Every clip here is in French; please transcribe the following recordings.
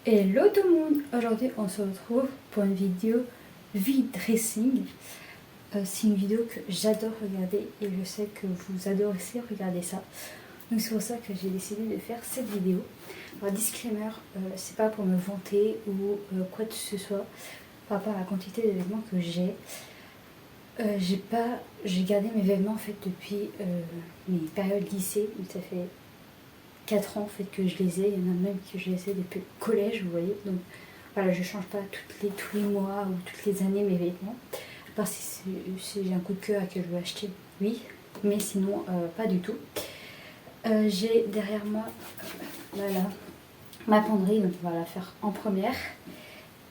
Hello tout le monde. Aujourd'hui on se retrouve pour une vidéo V-dressing. C'est une vidéo que j'adore regarder et je sais que vous adorez aussi regarder ça. Donc c'est pour ça que j'ai décidé de faire cette vidéo. Alors disclaimer, c'est pas pour me vanter ou quoi que ce soit par rapport à la quantité de vêtements que j'ai. J'ai gardé mes vêtements en fait depuis mes périodes lycée, donc ça fait 4 ans en fait que je les ai. Il y en a même que je les ai depuis le collège, vous voyez. Donc voilà, je change pas tous les mois ou toutes les années mes vêtements. À part si j'ai un coup de cœur et que je veux acheter, oui. Mais sinon, pas du tout. J'ai derrière moi, voilà, ma penderie, donc on va la faire en première.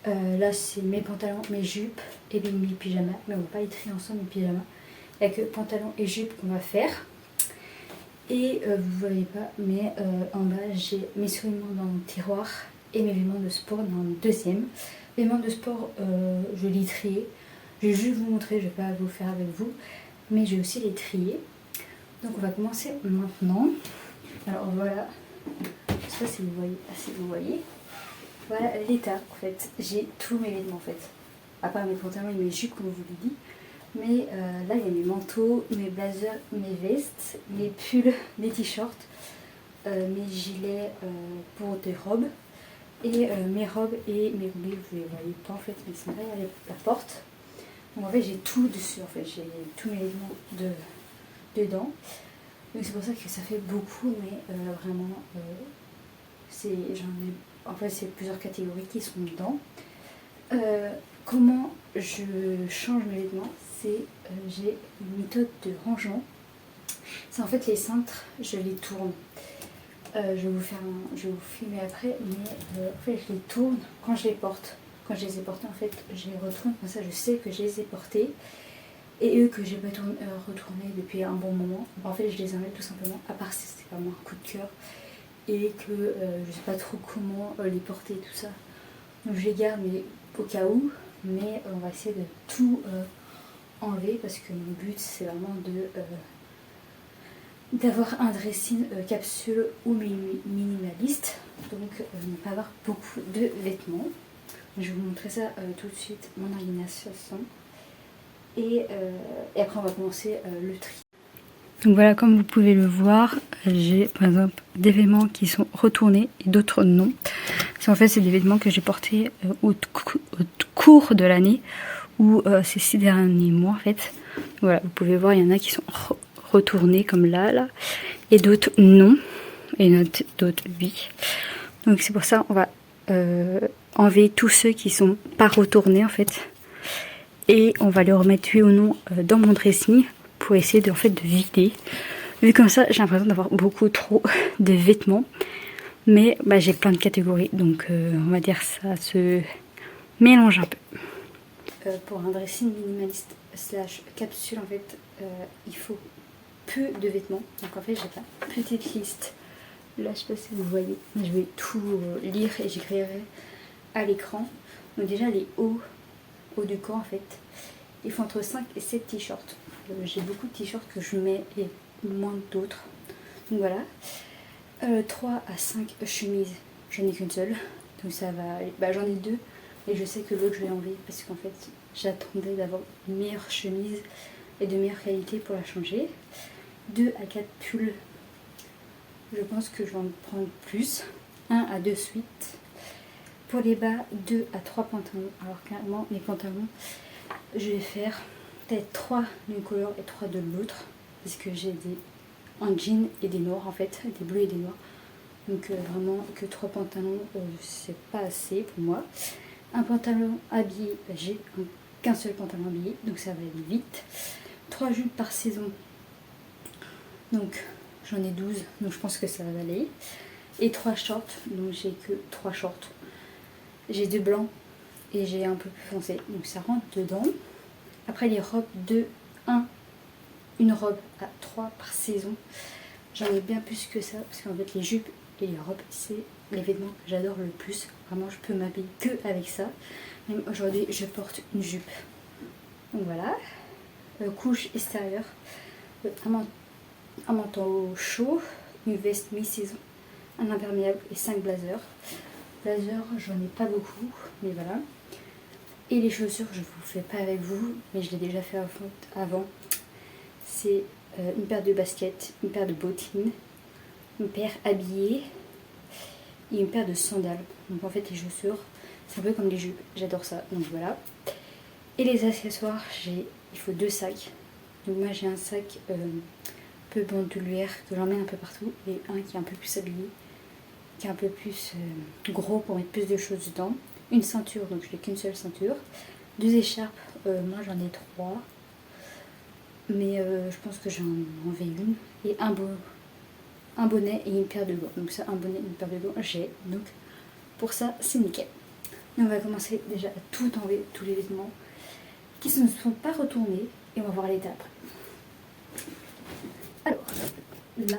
Là, c'est mes pantalons, mes jupes et mes pyjamas. Mais on va pas les trier ensemble, mes pyjamas. Il n'y a que pantalons et jupes qu'on va faire. Et vous voyez pas, mais en bas, j'ai mes souliers dans le tiroir et mes vêtements de sport dans le deuxième. Les vêtements de sport, je les trie. Je vais juste vous montrer, je vais pas vous faire avec vous, mais je vais aussi les trier. Donc on va commencer maintenant. Alors voilà, je sais pas si vous voyez, voilà l'état en fait. J'ai tous mes vêtements en fait, à part mes pantalons et mes jupes comme je vous l'ai dit. Mais là il y a mes manteaux, mes blazers, mes vestes, mes pulls, mes t-shirts, mes gilets pour des robes et mes robes et mes roulés, vous ne les voyez pas en fait, mais ils sont derrière la porte. Donc en fait j'ai tout dessus, en fait j'ai tous mes vêtements dedans. Donc c'est pour ça que ça fait beaucoup, mais vraiment en fait c'est plusieurs catégories qui sont dedans. Comment je change mes vêtements, c'est j'ai une méthode de rangement. C'est en fait les cintres, je les tourne. Je vais vous filmer après, mais en fait je les tourne quand je les porte. Quand je les ai portés, en fait, je les retourne, comme ça je sais que je les ai portés. Et eux que j'ai pas retourné depuis un bon moment, en fait je les enlève tout simplement, à part si c'est vraiment un coup de cœur et que je sais pas trop comment les porter et tout ça. Donc je les garde mais au cas où, mais on va essayer de tout enlever parce que mon but c'est vraiment d'avoir un dressing capsule ou minimaliste, donc ne pas avoir beaucoup de vêtements. Je vais vous montrer ça tout de suite, mon organisation. Et après on va commencer le tri. Donc voilà, comme vous pouvez le voir, j'ai par exemple des vêtements qui sont retournés et d'autres non. En fait c'est des vêtements que j'ai portés au cours de l'année ou ces 6 derniers mois en fait. Voilà, vous pouvez voir, il y en a qui sont retournés comme là, et d'autres non, et d'autres oui. Donc c'est pour ça on va enlever tous ceux qui sont pas retournés en fait. Et on va les remettre oui ou non dans mon dressing pour essayer de vider. Vu comme ça, j'ai l'impression d'avoir beaucoup trop de vêtements. Mais j'ai plein de catégories, donc on va dire ça se mélange un peu. Pour un dressing minimaliste slash capsule, en fait, il faut peu de vêtements. Donc en fait, j'ai la petite liste. Là, je sais pas si vous voyez, je vais tout lire et j'écrirai à l'écran. Donc déjà, les hauts du corps, en fait, ils font entre 5 et 7 t-shirts. J'ai beaucoup de t-shirts que je mets et moins d'autres. Donc voilà. 3 à 5 chemises, j'en ai qu'une seule. Donc ça va. J'en ai 2, et je sais que l'autre je vais enlever parce qu'en fait j'attendais d'avoir une meilleure chemise et de meilleure qualité pour la changer. 2 à 4 pulls. Je pense que je vais en prendre plus. 1 à 2 suites. Pour les bas, 2 à 3 pantalons. Alors clairement, les pantalons, je vais faire peut-être 3 d'une couleur et 3 de l'autre. Parce que j'ai des en jean et des noirs en fait, des bleus et des noirs. Donc vraiment que 3 pantalons, c'est pas assez pour moi. Un pantalon habillé, j'ai qu'un seul pantalon habillé, donc ça va aller vite. 3 jupes par saison. Donc j'en ai 12, donc je pense que ça va aller. Et 3 shorts, donc j'ai que 3 shorts. J'ai 2 blancs et j'ai un peu plus foncé, donc ça rentre dedans. Après les robes, une robe à 3 par saison. J'en ai bien plus que ça, parce qu'en fait les jupes et les robes, c'est les vêtements que j'adore le plus. Vraiment, je peux m'habiller que avec ça. Même aujourd'hui, je porte une jupe. Donc voilà. Couche extérieure, un manteau chaud, une veste mi-saison, un imperméable et 5 blazers. blazer, j'en ai pas beaucoup, mais voilà. Et les chaussures, je vous fais pas avec vous, mais je l'ai déjà fait avant. C'est une paire de baskets, une paire de bottines, une paire habillée et une paire de sandales. Donc en fait les chaussures, c'est un peu comme les jupes, j'adore ça, donc voilà. Et les accessoires, il faut 2 sacs. Donc moi j'ai un sac un peu bandoulière que j'emmène un peu partout et un qui est un peu plus habillé, qui est un peu plus gros pour mettre plus de choses dedans. Une ceinture, donc je n'ai qu'une seule ceinture. 2 écharpes, moi j'en ai 3. Mais je pense que j'en vais une. Et un bonnet et une paire de gants. Donc ça, un bonnet et une paire de gants, j'ai. Donc pour ça, c'est nickel. Et on va commencer déjà à tout enlever, tous les vêtements qui ne se sont pas retournés. Et on va voir l'état après. Alors, là...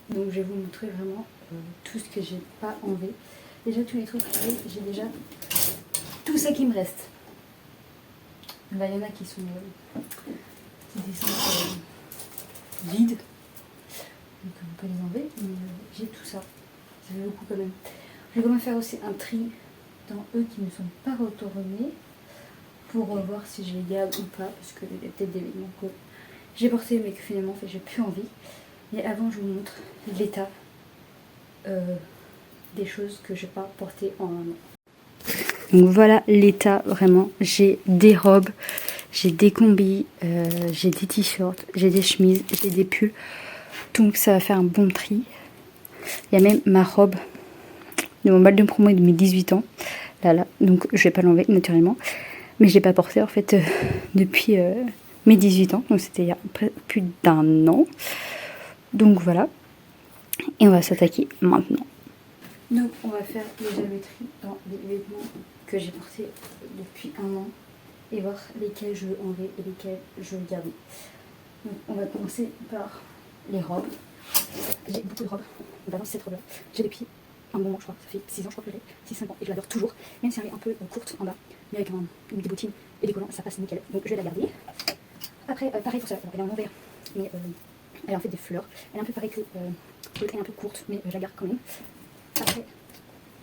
Donc je vais vous montrer vraiment tout ce que j'ai pas enlevé. Déjà tous les trucs, j'ai déjà tout ça qui me reste. Là, il y en a qui sont vides. Donc on peut les enlever. Mais j'ai tout ça. Ça fait beaucoup quand même. Je vais quand même faire aussi un tri dans eux qui ne sont pas retournés pour voir si je les garde ou pas. Parce qu'il y a peut-être des vêtements que j'ai portés mais que finalement en fait, j'ai plus envie. Mais avant, je vous montre l'état des choses que je n'ai pas portées en un an. Donc voilà l'état vraiment. J'ai des robes, j'ai des combis, j'ai des t-shirts, j'ai des chemises, j'ai des pulls. Donc ça va faire un bon tri. Il y a même ma robe de mon bal de promo de mes 18 ans. Là. Donc je ne vais pas l'enlever naturellement. Mais je ne l'ai pas portée en fait depuis mes 18 ans. Donc c'était il y a plus d'1 an. Donc voilà, et on va s'attaquer maintenant. Donc on va faire déjà le tri dans les vêtements que j'ai portés depuis 1 an et voir lesquels je veux enlever et lesquels je veux garder. Donc on va commencer par les robes. J'ai beaucoup de robes, notamment cette robe là. J'ai depuis un bon moment, je crois, ça fait 6 ans je crois que je l'ai, 6-5 ans, et je l'adore toujours. Même si elle est un peu courte en bas, mais avec des bottines et des collants, ça passe nickel. Donc je vais la garder. Après, pareil pour ça, alors, elle est en envers, mais elle a en fait des fleurs. Elle est un peu pareille que l'autre, elle est un peu courte, mais je la garde quand même. Après,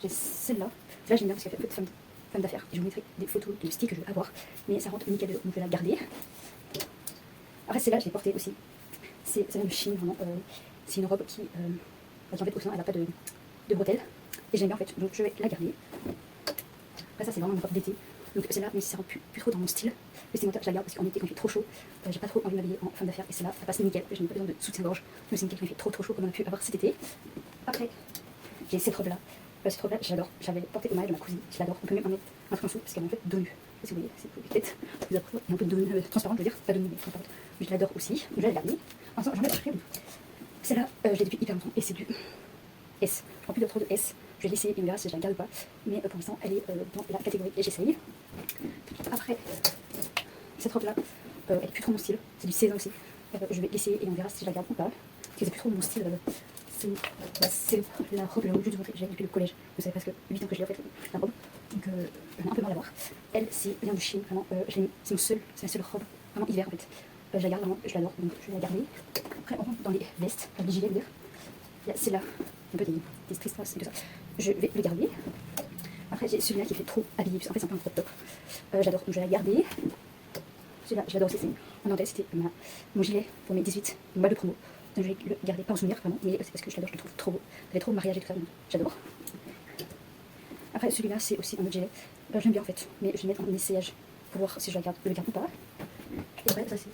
j'ai celle-là. Celle-là, j'aime bien parce qu'elle fait un peu de femme d'affaires. Et je vous mettrai des photos de style que je veux avoir. Mais ça rentre nickel dedans, donc je vais la garder. Après, celle-là, je l'ai portée aussi. Ça vient de Chine, vraiment. C'est une robe qui en fait, au sein, elle n'a pas de bretelles. Et j'aime bien en fait, donc je vais la garder. Après, ça, c'est vraiment une robe d'été. Donc celle-là, même si ça rentre plus trop dans mon style, vestimentaire, je la garde parce qu'en été, quand il fait trop chaud, j'ai pas trop envie de m'habiller en femme d'affaires. Et celle-là, ça passe nickel. Je n'ai pas besoin de soutien-gorge. Mais c'est nickel quand il fait trop chaud comme on a pu avoir cet été. Après, j'ai cette robe-là. Cette robe-là, j'adore. J'avais porté au mariage de ma cousine. Je l'adore. On peut même en mettre un truc en dessous parce qu'elle est en fait dos nu. Si vous voyez, c'est peut-être plus après, il y a un peu de dos nu, transparent, je veux dire. Pas dos nu, mais transparent. Mais je l'adore aussi. Donc je vais la garder. Ensuite, j'en ai acheté. Celle-là, je l'ai depuis hyper longtemps. Et c'est du S. Je prends plus de trop de S. Je vais l'essayer et on verra si je la garde ou pas. Mais pour l'instant, elle est dans la catégorie et j'essaye. Après, cette robe-là, elle est plus trop mon style. C'est du 16 ans aussi. Je vais l'essayer et on verra si je la garde ou pas. Parce que c'est plus trop mon style. C'est la robe là où je vous montrer. J'ai depuis le collège. Vous savez presque 8 ans que je l'ai en fait, la robe. Donc j'en ai un peu marre d'avoir. Elle, c'est bien de Chine. Vraiment, c'est ma seule robe. Vraiment hiver en fait. Je la garde vraiment, je l'adore. Donc je vais la garder. Après, on rentre dans les vestes, les gilets, dire. Il y a celle-là, un peu des stress et tout ça. Je vais le garder. Après, j'ai celui-là qui fait trop habillé. En fait, c'est un peu un crop top. J'adore, donc je vais la garder. Celui-là, je l'adore aussi. En dentelle, c'était mon gilet pour mes 18, mon bal de promo. Donc je vais le garder, pas en souvenir vraiment, mais c'est parce que je l'adore, je le trouve trop beau. J'avais trop mariage et tout ça, donc j'adore. Après, celui-là, c'est aussi un autre gilet. J'aime bien en fait, mais je vais le mettre en essayage pour voir si je le garde ou pas. Et après, ça c'est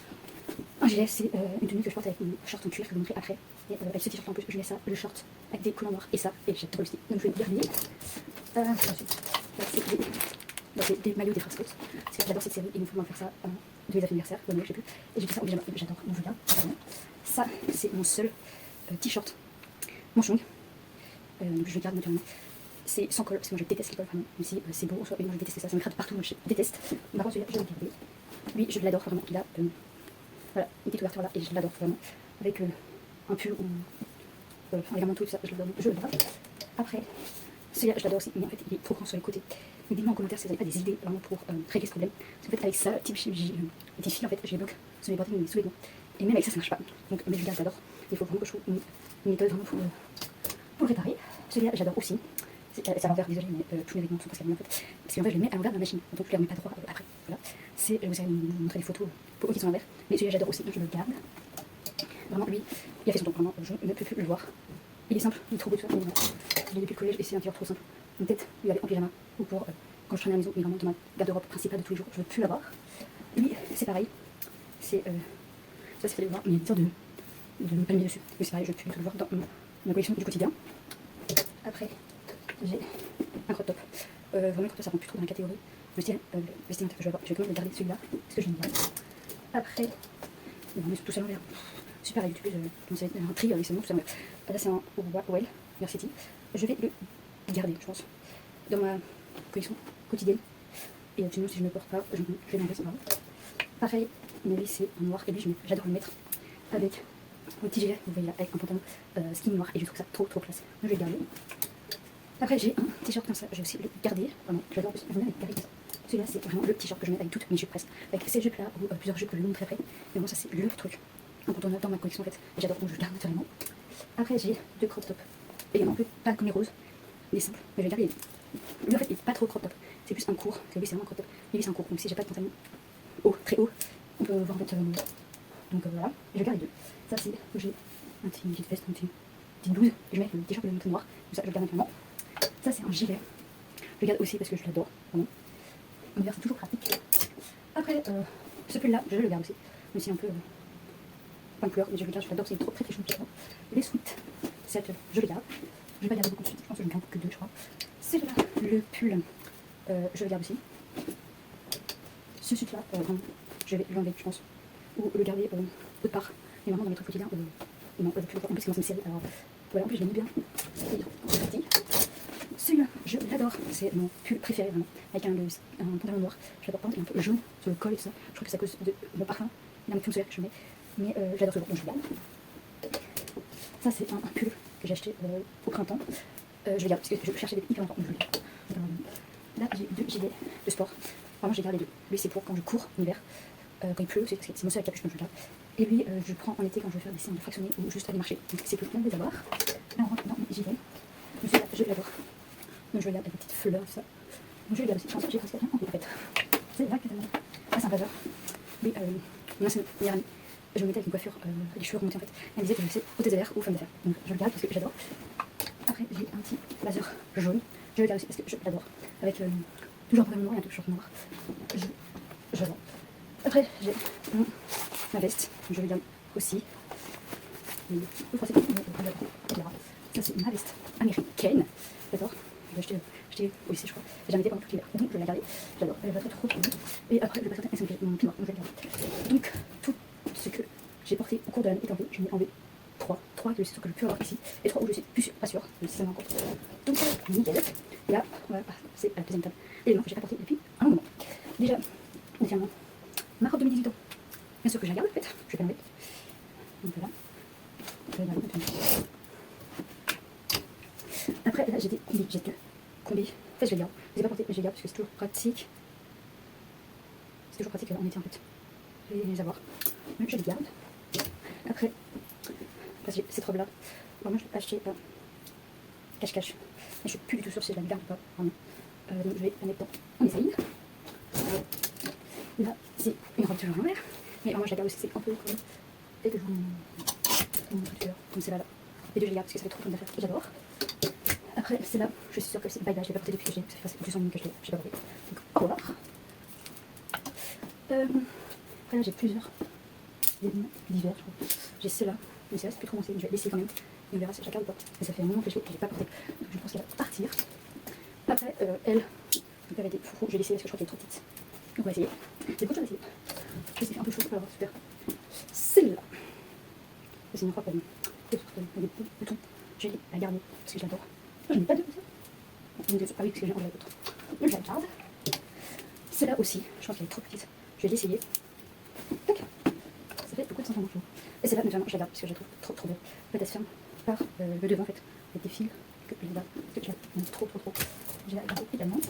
un gilet, c'est une tenue que je porte avec mon short en cuir que je vous montrerai après. Et avec ce t-shirt en plus, je mets ça, le short avec des collants noirs et ça, et j'adore le style. Donc je vais le garder. Ensuite, là, c'est des maillots des Frères Scouts. Parce que j'adore cette série et il me faut faire ça de mes anniversaires, je sais plus. Et j'ai fait ça en pyjama, j'adore, donc je garde. Ça, c'est mon seul t-shirt Manchong. Donc je le garde naturellement. C'est sans colle, parce que moi je déteste les colles vraiment, même si c'est beau en soi, mais moi je déteste ça, ça me gratte partout, moi je déteste. Par contre celui-là, je vais le garder. Lui, je l'adore vraiment, il a voilà, une petite ouverture là, et je l'adore vraiment. Avec un pull ou avec un manteau et tout ça, je l'adore, je l'adore. Après, celui-là, je l'adore aussi, mais en fait il est trop grand sur les côtés. Donc dites-moi en commentaire si vous n'avez pas des idées vraiment pour régler ce problème. Parce qu'en fait avec ça, type des filles en fait, je les bloque sur les bottines, sous les doigts. Et même avec ça, ça marche pas. Donc mais je le garde, j'adore. Il faut vraiment que je trouve une méthode vraiment pour le réparer. Celui-là, j'adore aussi. C'est à l'envers, désolé, mais tous mes vêtements sont presque à l'envers en fait. Parce qu'en fait, je les mets à l'envers de la machine. Donc je les remets pas droit après. Voilà. C'est, je vous allez vous montrer des photos pour eux qui sont à l'envers. Mais celui-là, j'adore aussi, donc je le garde. Vraiment, lui, il a fait son temps, vraiment, je ne peux plus le voir. Il est simple, il est trop beau tout ça. Je l'ai depuis le collège et c'est un t-shirt trop simple. Donc peut-être lui aller en pyjama ou pour quand je traîne à la maison, mais vraiment dans ma garde-robe principale de tous les jours, je ne veux plus l'avoir. Lui, c'est pareil. C'est ça, c'est le voir, mais il y a une sorte de palmier dessus. Mais c'est pareil, je ne veux plus du tout le voir dans ma collection du quotidien. Après, j'ai un crop top. Vraiment, le crop top, ça rentre plus trop dans la catégorie. Je dirais, vestimentaire que je vais avoir. Je vais quand même le garder celui-là, parce que j'aime bien. Après, on met tout ça à l'envers. Super à YouTube, c'est un tri avec ce nom, tout ça. Là, c'est un Well, Varsity. Je vais le garder, je pense, dans ma collection quotidienne. Et sinon, si je ne le porte pas, je vais l'enlever, c'est pas grave. Pareil, mais lui, c'est un noir. Et lui, j'adore le mettre avec un petit gilet, vous voyez là, avec un pantalon skin noir. Et je trouve ça trop classe. Donc, je vais le garder. Après, j'ai un t-shirt comme ça, je vais aussi le garder. Vraiment, j'adore en plus, je vais le garder comme ça. Celui-là, c'est vraiment le t-shirt que je mets avec toutes mes jupes presque. Avec ces jupes là, ou plusieurs jupes que je montre très près. Mais bon, ça, c'est le truc incontournable dans ma collection en fait. Et j'adore, donc je le garde naturellement. Après, j'ai deux crop tops. Également, un peu pas comme les roses, mais simple. Mais je vais garder les deux. Lui, en fait, il est pas trop crop top. C'est plus un court, que lui, c'est vraiment un crop top. Mais lui, c'est un court. Donc, si j'ai pas de pantalon haut, très haut, on peut voir en fait. Donc voilà, et je garde les deux. Ça, c'est que j'ai un petit petite veste, un petit blouse. Et je mets le t-shirt et le manteau noir. Donc, ça, je le garde naturellement. Ça, c'est un gilet. Je le garde aussi parce que je l'adore, vraiment. En hiver, c'est toujours pratique. Après, ce pull-là, je le garde aussi. Mais c'est un peu pas de couleur, mais je le garde, je l'adore, c'est trop très chou. Les sweats, cette, je les garde. Je vais pas garder beaucoup de suites, je pense que je ne garde que deux, je crois. C'est là, le pull, je le garde aussi. Ce suite-là, je vais l'enlever, je pense. Ou le garder autre part. Mais vraiment dans mes trucs quotidiens, non, le pull, en plus, c'est une série. Alors voilà, en plus, je l'ai mis bien. C'est parti. Celui-là, je l'adore, c'est mon pull préféré vraiment, avec un pantalon noir. Je l'adore, il est un peu jaune sur le col et tout ça. Je crois que c'est à cause de mon parfum. Il y a un pull solaire que je mets, mais j'adore ce genre, donc je le garde. Ça, c'est un pull que j'ai acheté au printemps. Je le garde parce que je cherchais depuis hyper longtemps, donc je le garde. Là, j'ai deux gilets de sport. Vraiment, j'ai gardé les deux. Lui, c'est pour quand je cours en hiver. Quand il pleut, c'est mon seul capuche, donc je le garde. Et lui, je prends en été quand je veux faire des séances de fractionnés ou juste aller marcher. Donc c'est plus bien de les avoir. Là, on rentre dans mes gilets. Donc celui-là, je l'adore. Donc je regarde avec des petites fleurs, tout ça. Donc je regarde aussi. Je pense que j'ai presque rien en fait. C'est là que c'est un bazar. Mais mon ancienne meilleure amie, je me mettais avec une coiffure, les cheveux remontés en fait. Elle disait que je faisais haute des airs ou femme d'affaires. Donc je le garde parce que j'adore. Après j'ai un petit blazer jaune. Je le garde aussi parce que je l'adore. Avec toujours un pantalon noir et un t-shirt noir. J'adore. Après j'ai ma veste. Je le garde aussi. Ça c'est ma veste américaine. J'adore. Je l'ai acheté au lycée je crois. J'ai jamais été pendant tout l'hiver. Donc je vais la garder. J'adore. Elle va être trop bien. Et après je vais passer mon pied noir. Donc je vais la garder. Donc tout ce que j'ai porté au cours de l'année est enlevé. Je n'ai enlevé 3 que c'est sûr que je peux avoir ici. Et 3 où je suis plus sûr, pas sûr. Si ça m'en compte. Donc nickel. Et là, voilà, c'est la deuxième table. Et non, que j'ai pas porté depuis un moment. Déjà, initialement, ma robe de mes 18 ans. Bien sûr que je la garde en fait. Je vais pas l'enlever. Donc voilà. Après, là j'ai des combis, j'ai deux combis. En fait, je les garde. Je les ai pas portés, mais je les garde parce que c'est toujours pratique. C'est toujours pratique en été en fait. Je vais les avoir. Mais je les garde. Après, parce que cette robe là, vraiment je l'ai acheté cache-cache. Mais je suis plus du tout sûre si je la garde ou pas. Vraiment. Donc je vais la mettre dans en essaye. Là, c'est une robe toujours à l'envers. Mais moi je la garde aussi, c'est un peu comme. Et que je vous montre tout à l'heure, comme c'est là. Les deux je les garde parce que ça fait trop fun d'affaires. J'adore. Après, c'est là, je suis sûre que c'est bye bye, je l'ai pas porté depuis que j'ai. Ça fait plus en ligne que je l'ai pas porté. Donc au revoir. Après là, j'ai plusieurs vêtements d'hiver, je crois. J'ai ceux-là, mais ceux-là c'est plus trop mon style, je vais laisser quand même. Et on verra si je la garde ou pas. Mais ça fait un moment que je l'ai pas porté. Donc je pense qu'elle va partir. Après, elle avait des fourreaux, je vais laisser parce que je crois qu'elle est trop petite. Donc on va essayer. J'ai beaucoup de choses à essayer. Je sais, il fait un peu chaud, alors super. Celle-là. C'est une robe avec des boutons. je vais la garder parce que je l'adore. Je n'ai pas de ça. Ah oui, parce que j'ai enlevé l'autre. Donc je la garde. Celle-là aussi, je pense qu'elle est trop petite. Je vais l'essayer. Tac. Ça fait beaucoup de sentiments. Et celle-là, notamment, je la garde parce que je la trouve trop belle. En fait, elle se ferme par le devant en fait, avec des fils que je la garde trop. Je la garde également.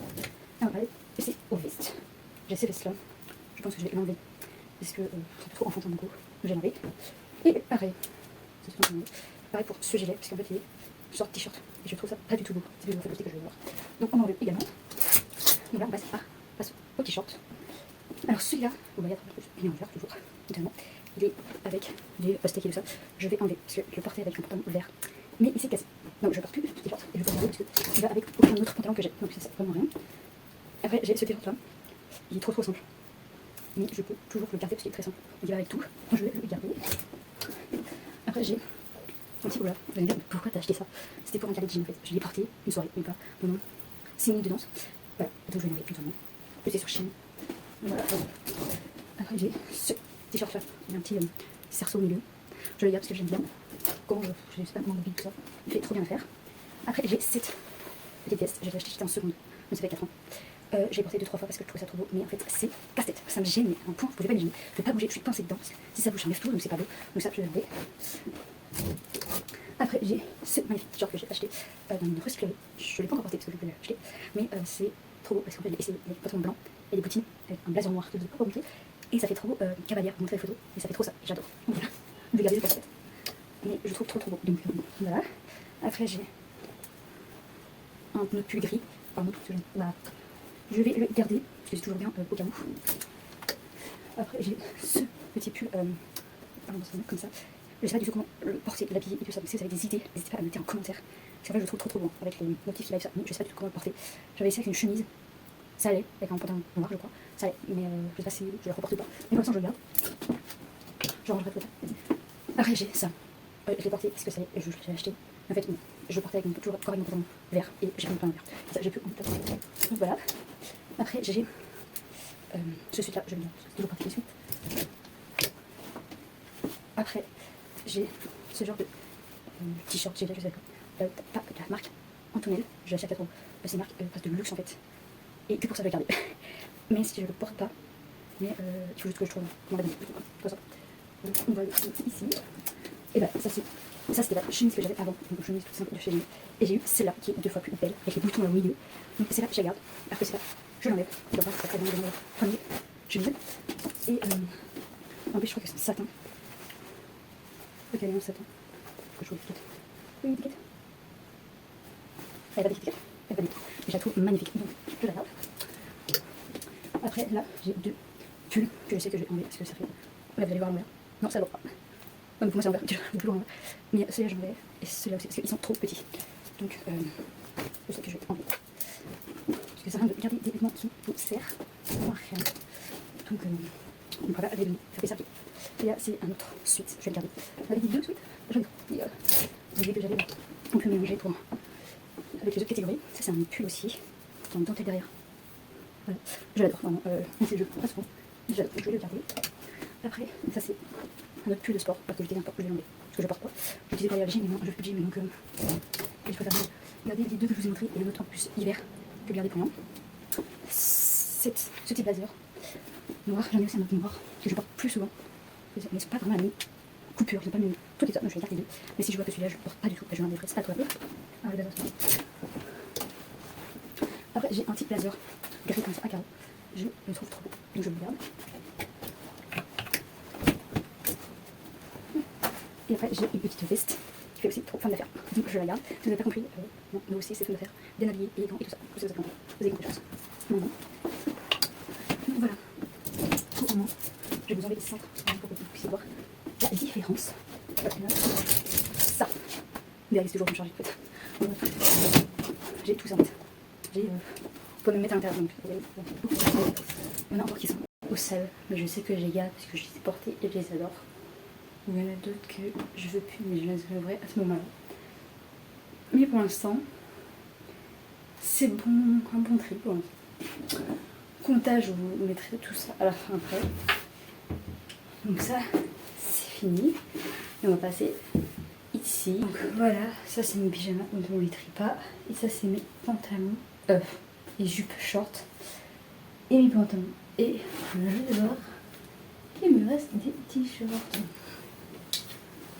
Alors, allez, c'est au veste. J'ai ces vestes-là. Je pense que je vais l'enlever parce que c'est trop enfantin mon coup. Je vais l'enlever. Et pareil, c'est tout simplement. Pareil pour ce gilet, parce qu'en fait il est short t-shirt. Et je trouve ça pas du tout beau. C'est plus beau que je vais voir. Donc on enlève également. Donc là on passe au t-shirt. Alors celui-là, on va y avoir il est en vert toujours, notamment. Il est avec des steaks et tout ça. Je vais enlever parce que je le portais avec un pantalon vert. Mais il s'est cassé. Donc je porte plus ce t-shirt et je vais l'enlever parce qu'il va avec aucun autre pantalon que j'ai. Donc c'est vraiment rien. Après j'ai ce t-shirt là. Il est trop simple. Mais je peux toujours le garder parce qu'il est très simple. Il va avec tout. Donc je vais le garder. Après j'ai un petit, voilà, vous allez me dire pourquoi t'as acheté ça? C'était pour un carré de jean en fait. Je l'ai porté une soirée, mais pas pendant 6 minutes de danse. Voilà, donc je vais l'enlever plus tard. Petit sur Chine. Voilà. Après j'ai ce t-shirt là. Il y a un petit cerceau au milieu. Je le garde parce que j'aime bien. Quand je sais pas comment mobile tout ça. Il fait trop bien à faire. Après j'ai cette petite veste. Je l'ai acheté, j'étais en seconde. Donc ça fait 4 ans. J'ai porté 2-3 fois parce que je trouvais ça trop beau, mais en fait c'est casse-tête, ça me gêne, mais à un point, je pouvais pas me gêner. Je vais pas bouger, je suis coincée dedans, parce que si ça bouge, ça me lève tout, donc c'est pas beau, donc ça je vais l'enlever. Après j'ai ce magnifique t-shirt que j'ai acheté dans une recyclerie, je l'ai pas encore porté parce que je voulais l'acheter, mais c'est trop beau parce qu'en fait j'ai essayé, il y a des pantalons blancs et des bottines avec un blason noir que je ne peux pas montrer, et ça fait trop beau cavalière, montrer les photos, et ça fait trop ça, et j'adore. Donc voilà, je vais garder le casse-tête, mais je trouve trop beau, donc voilà. Après j'ai un autre pull gris, pardon, parce que voilà. Je vais le garder, parce que c'est toujours bien au cas où. Après, j'ai ce petit pull, comme ça. Je sais pas du tout comment le porter, l'habiller et tout ça. Donc si vous avez des idées, n'hésitez pas à me mettre en commentaire. Parce qu'en fait, je le trouve trop bon avec les motifs qu'il a et ça. Mais je sais pas du tout comment le porter. J'avais essayé avec une chemise, ça allait, avec un pantalon noir, je crois. Ça allait, mais je sais pas si je le reporte ou pas. Mais pour l'instant, je le garde. Je rangerai tout ça. Après, j'ai ça. Je l'ai porté parce que ça y est, je l'ai acheté. En fait, je le portais avec toujours avec mon pantalon vert et j'ai mon pantalon vert. Ça, j'ai plus en place. Donc voilà. Après, j'ai ce suite là, je vais bien, c'est toujours parti suite. Après, j'ai ce genre de t-shirt, j'ai déjà vu ça, pas de la marque Antonelle, je l'achète à 4 €. C'est une marque presque de luxe en fait. Et que pour ça, je vais le garder. Mais si je le porte pas, mais il faut juste que je trouve mon avenir. Comme ça. Donc on va le mettre ici. Et bah, ça c'était la chemise que j'avais avant, donc une chemise toute simple de chez lui. Et j'ai eu celle-là qui est 2 fois plus belle, avec les boutons là au milieu. Donc celle-là, je la garde. Après celle-là, je l'enlève. Je vois pas très bien de mon premier chemise. Et en plus, je crois que c'est satin. Ok, non, satin. Que je trouve l'étiquette. Oui, l'étiquette. Elle n'a pas d'étiquette. Elle n'a pas d'étiquette. Et je la trouve magnifique. Donc je la garde. Après, là, j'ai 2 pulls que je sais que je vais enlever parce que ça fait. Là, vous allez voir l'envers. Non, ça ne va pas. Non, pour moi c'est envers, je plus loin. Mais celui-là j'enlève et celui-là aussi parce qu'ils sont trop petits. Donc je sais que je vais enlever. Parce que ça sert à rien de garder des vêtements qui vous servent à rien. Donc voilà, les données, ça fait ça. Et là c'est un autre suite, je vais le garder. On avait dit 2 suites, j'en ai 3. Et les que j'avais on peut mélanger pour avec les autres catégories. Ça c'est un pull aussi, en dentelle derrière. Voilà, je l'adore, vraiment. C'est le jeu, pas souvent. Je vais le garder. Après, ça c'est un autre pull de sport, parce que j'étais n'importe, je vais l'enlever, parce que je porte pas. J'utilise pour aller à la gym, mais non, je fais plus de gym, donc et je préfère garder les 2 que je vous ai montrés, et un autre en plus hiver, que garder pour moi. Ce petit blazer noir, j'en ai aussi un autre noir, que je porte plus souvent, mais c'est pas vraiment la même coupure, c'est pas le même truc et ça, donc je vais garder les 2. Mais si je vois que celui-là je le porte pas du tout, je l'enlèverai, c'est pas trop grave. Alors le blazer, c'est bon. Après j'ai un petit blazer gris comme ça à carreaux, je le trouve trop beau, donc je le garde. Et après j'ai une petite veste qui fait aussi trop femme d'affaires. Donc je la garde. Si vous n'avez pas compris, non, nous aussi c'est femme d'affaires, bien habillé, élégant et tout ça. Vous avez compris, vous avez compris la chose. Maintenant. Donc voilà. Pour le moment, je vais vous enlever les cintres pour que vous puissiez voir la différence. Voilà. Ça. Mais elle toujours me charger en fait. Voilà. J'ai tout ça en fait. J'ai. Vous pouvez me mettre à l'intérieur donc. Il y en a encore qui sont au sale, mais je sais que je les garde parce que je les ai portés et je les adore. Il y en a d'autres que je veux plus, mais je les enlèverai à ce moment-là. Mais pour l'instant, c'est bon, un bon tri pour l'instant. Comptage, je vous mettrai tout ça à la fin après. Donc ça, c'est fini. Et on va passer ici. ici. Donc voilà, ça c'est mes pyjamas, donc on les trie pas. Et ça c'est mes pantalons, les jupes short. Et mes pantalons. Et je vais voir, il me reste des t-shirts.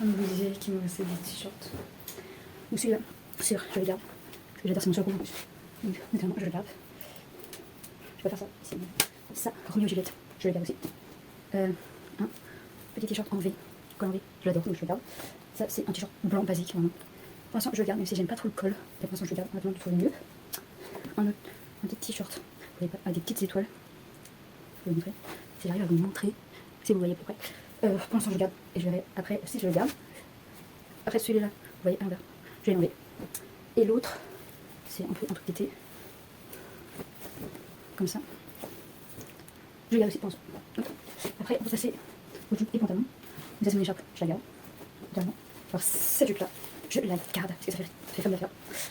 On vous disait qu'il me restait des t-shirts. Donc celui-là, sûr, je le garde. Parce que j'adore, c'est mon seul coup en plus. Donc notamment, je le garde. Je vais faire ça ici. Ça, Romeo Juliette, je le garde aussi. Un petit t-shirt en V, col en V, je l'adore, donc je le garde. Ça, c'est un t-shirt blanc basique, vraiment. Pour l'instant, je le garde, même si j'aime pas trop le col. Pour l'instant, je le garde, maintenant, de trouver mieux. Un petit t-shirt, vous voyez pas, avec des petites étoiles. Je vais vous montrer. Si j'arrive à vous montrer, si vous voyez à peu près. Pour l'instant, je le garde et je verrai après si je le garde. Après, celui-là, vous voyez, à l'envers, je vais l'enlever. Et l'autre, c'est un peu un truc d'été. Comme ça. Je le garde aussi pour l'instant. Après, ça c'est vos jupes et pantalons. Ça c'est mon écharpe, je la garde. Totalement. Alors cette jupe là, je la garde parce que ça fait comme l'affaire.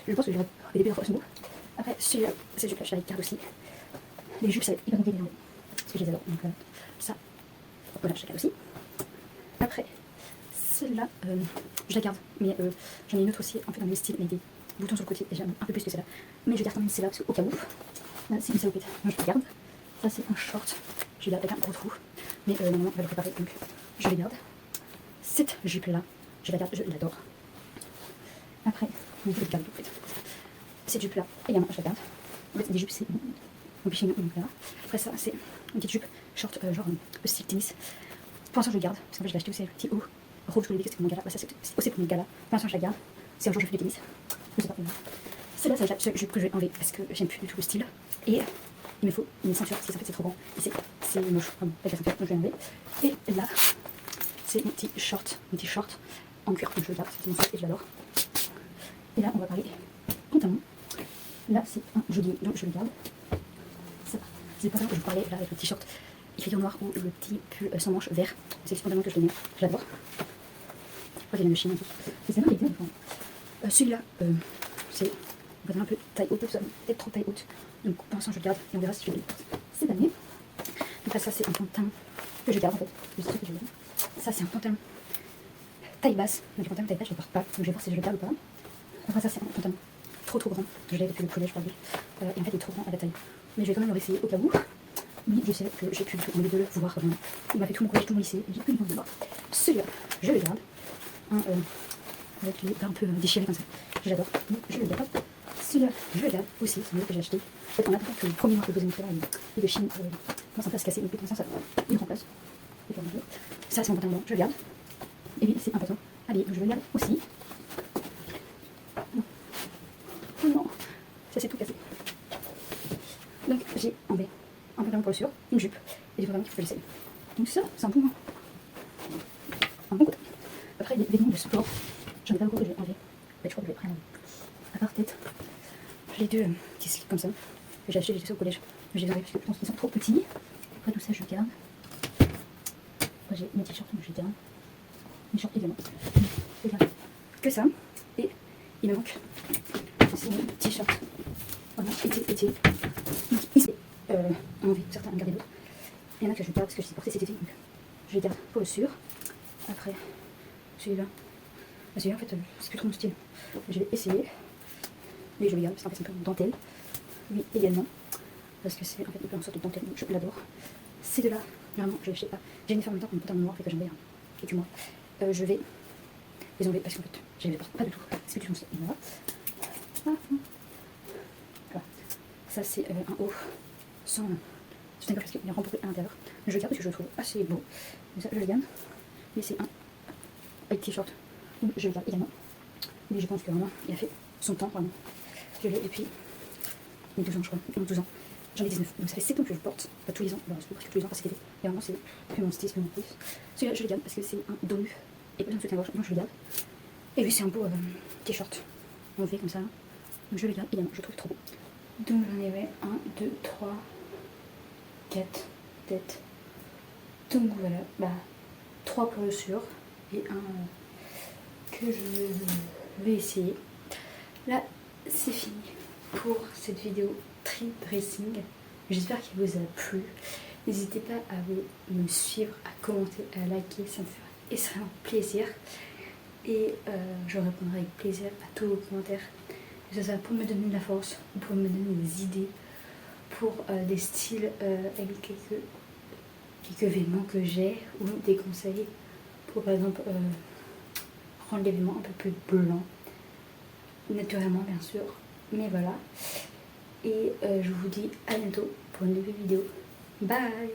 Je pense que je vais les début de son goût. Après, celui-là, cette jupe là, je la garde aussi. Les jupes, c'est hyper compliqué parce que je les adore. Donc ça, voilà, je la garde aussi. Après, celle-là, je la garde. Mais j'en ai une autre aussi, un peu dans le même style, avec des boutons sur le côté. Et j'aime un peu plus que celle-là. Mais je garde quand même celle-là parce qu'au cas où. Là, c'est une salopette. Moi, je la garde. Ça, c'est un short. Je garde avec un gros trou. Mais normalement, on va le préparer, donc je les garde. Cette jupe-là, je la garde, je l'adore. Après, je vais le garder tout de suite. Cette jupe-là, également, je la garde. En fait, des jupes, c'est mon péché, donc là. Après, ça, c'est une petite jupe short, genre style tennis. Pour l'instant, je le garde, parce qu'en fait, je l'ai acheté aussi avec le petit haut rose, je l'ai dit que c'était pour mon gala. Bah, ça, c'est aussi pour mon gala. Pour l'instant, je la garde. Si un jour je fais du tennis, je sais pas. Celle-là, c'est la seule jupe que je vais enlever parce que j'aime plus du tout le style. Et il me faut une ceinture, parce que en fait, c'est trop grand. Et c'est moche, vraiment, avec la ceinture, donc je vais enlever. Et là, c'est mon petit short en cuir, donc je le garde, c'est mon seul et je l'adore. Et là, on va parler pantalon. Là, c'est un jogging, donc je le garde. Ça, c'est pas ça que je parlais là avec le t-shirt écriture noir ou le petit pull sans manche vert. C'est le pantalon que je l'ai mis, je l'adore. Je crois qu'il vient de Chine. Mais c'est vrai qu'il est bien. Celui-là, c'est un pantalon un peu taille haute, peut-être trop taille haute. Donc pour l'instant, je le garde et on verra si je le porte cette année. Donc ça, c'est un pantalon que je garde en fait. Je sais que je garde. Ça, c'est un pantalon taille basse. Donc les pantalons taille basse, je ne les porte pas. Donc je vais voir si je le garde ou pas. Après, ça, c'est un pantalon trop grand. Je l'ai depuis le collège, je crois. Et en fait, il est trop grand à la taille. Mais je vais quand même le réessayer au cas où. Oui, je sais que j'ai plus du tout envie de le voir vraiment. Il m'a fait tout mon collège, tout mon lycée, et j'ai plus du tout envie de le voir. Celui-là, je le garde. Avec les un peu déchirés comme ça. Je l'adore. Donc je le garde. Celui-là, je le garde aussi. C'est celui que j'ai acheté. En fait, on attend que le premier mois que je vous ai montré là, et de Chine, commence un peu à se casser. Donc pour l'instant, ça il remplace. Ça, c'est mon pantalon blanc, je le garde. Et oui, c'est un pantalon habillé, donc je le garde aussi. Oh non, ça s'est tout cassé. Donc j'ai enlevé un pantalon pour le sur, une jupe et des pantalons qu'il faut que j'essaye. Donc ça, c'est un bon côté. Après, les vêtements de sport, j'en ai pas beaucoup que je vais enlever. Je crois que je vais prendre à part tête. J'ai deux petits slips comme ça que j'ai acheté, j'étais au collège. Mais je les enlève parce que je pense qu'ils sont trop petits. Après tout ça, je garde. Après, j'ai mes t-shirts, donc je les garde. Mes shorts également. Je garde que ça. Et il me manque aussi mes t-shirts. Voilà, été. Donc ici, enlevé certains, en garder d'autres. Il y en a que je vais garder parce que je suis portée cet été. Donc je les garde pour le sûr. Après, celui-là. Celui-là, en fait, c'est plus trop mon style. Je vais essayer. Mais je le garde parce qu'en fait, c'est un peu une dentelle. Lui également. Parce que c'est en fait un peu une sorte de dentelle. Donc je l'adore. Ces deux-là, vraiment, je sais pas. J'ai une fois en même temps pour mon pantalon noir, fait que j'en ai et du moins. Je vais les enlever parce qu'en fait, je ne les porte pas du tout. C'est plus mon style. Voilà. Voilà. Ça, c'est un haut sans soutien-gorge parce qu'il est rembourré à l'intérieur. Je le garde parce que je le trouve assez beau. Donc ça, je le garde. Mais c'est un avec t-shirt. Donc je le garde également. Mais je pense que vraiment, il a fait son temps, vraiment. Je l'ai depuis mes 12 ans, je crois. Depuis 12 ans. J'en ai 19. Donc ça fait 7 ans que je le porte. Pas tous les ans. Bon, c'est presque tous les ans parce que c'était. Et vraiment, c'est plus mon style, c'est plus mon plus. Celui-là, je le garde parce que c'est un dos nu. Et pas besoin de soutien-gorge. Donc je le garde. Et lui, c'est un beau t-shirt. On fait comme ça. Donc je le garde également. Je le trouve trop beau. Donc j'en avais 1, 2, 3, 4 têtes. Donc voilà. Bah, 3 pour le sûr. Et un que je vais essayer. Là, c'est fini pour cette vidéo tri dressing. J'espère qu'il vous a plu. N'hésitez pas à me suivre, à commenter, à liker, ça me fera extrêmement plaisir. et je répondrai avec plaisir à tous vos commentaires, que ce soit pour me donner de la force ou pour me donner des idées pour des styles avec quelques vêtements que j'ai, ou des conseils pour par exemple rendre les vêtements un peu plus blancs, naturellement bien sûr, mais voilà. Et je vous dis à bientôt pour une nouvelle vidéo. Bye!